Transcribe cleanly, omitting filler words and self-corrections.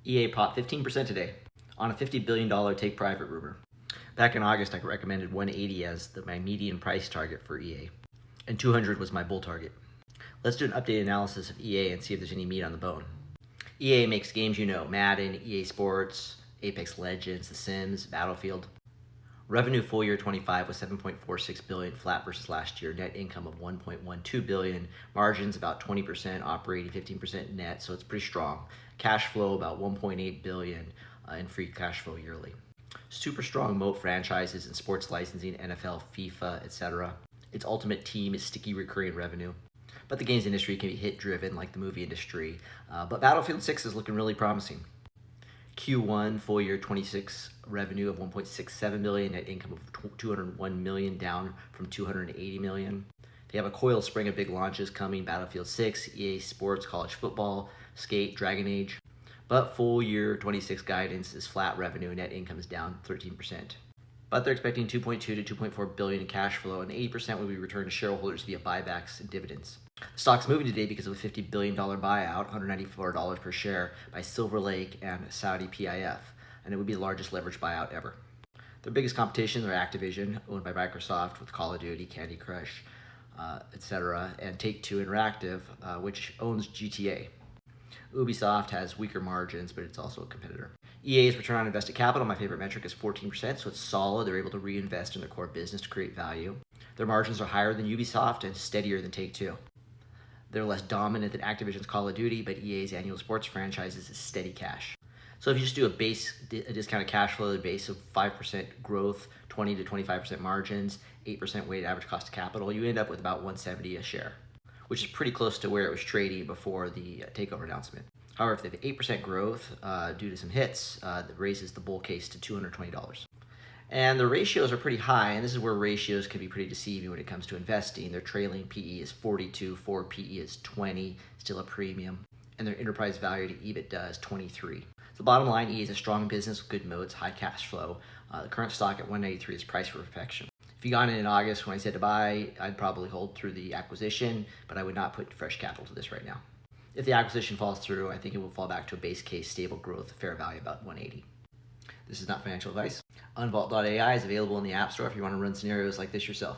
EA popped 15% today on a $50 billion take-private rumor. Back in August, I recommended 180 as my median price target for EA, and 200 was my bull target. Let's do an updated analysis of EA and see if there's any meat on the bone. EA makes games you know, Madden, EA Sports, Apex Legends, The Sims, Battlefield. Revenue full year 25 was $7.46 billion, flat versus last year. Net income of $1.12 billion. Margins about 20%, operating 15% net, so it's pretty strong. Cash flow about $1.8 billion in free cash flow yearly. Super strong moat franchises in sports licensing, NFL, FIFA, etc. Its ultimate team is sticky recurring revenue. But the games industry can be hit-driven like the movie industry. But Battlefield 6 is looking really promising. Q1 full year 26 revenue of $1.67 billion, net income of $201 million, down from $280 million. They have a coil spring of big launches coming: Battlefield 6, EA Sports, College Football, Skate, Dragon Age. But full year 26 guidance is flat revenue, net income is down 13%. But they're expecting $2.2 to $2.4 billion in cash flow, and 80% will be returned to shareholders via buybacks and dividends. The stock's moving today because of a $50 billion buyout, $194 per share, by Silver Lake and Saudi PIF, and it would be the largest leveraged buyout ever. Their biggest competition are Activision, owned by Microsoft, with Call of Duty, Candy Crush, etc., and Take-Two Interactive, which owns GTA. Ubisoft has weaker margins, but it's also a competitor. EA's return on invested capital, my favorite metric, is 14%, so it's solid. They're able to reinvest in their core business to create value. Their margins are higher than Ubisoft and steadier than Take-Two. They're less dominant than Activision's Call of Duty, but EA's annual sports franchises is steady cash. So if you just do a discounted cash flow, the base of 5% growth, 20 to 25% margins, 8% weighted average cost of capital, you end up with about $170 a share, which is pretty close to where it was trading before the takeover announcement. However, if they have 8% growth due to some hits, that raises the bull case to $220. And the ratios are pretty high, and this is where ratios can be pretty deceiving when it comes to investing. Their trailing PE is 42, forward PE is 20, still a premium, and their enterprise value to EBITDA is 23. The bottom line, EA is a strong business with good moats, high cash flow. The current stock at $193 is priced for perfection. If you got in August when I said to buy, I'd probably hold through the acquisition, but I would not put fresh capital to this right now. If the acquisition falls through, I think it will fall back to a base case stable growth, fair value about 180. This is not financial advice. Unvault.ai is available in the App Store if you want to run scenarios like this yourself.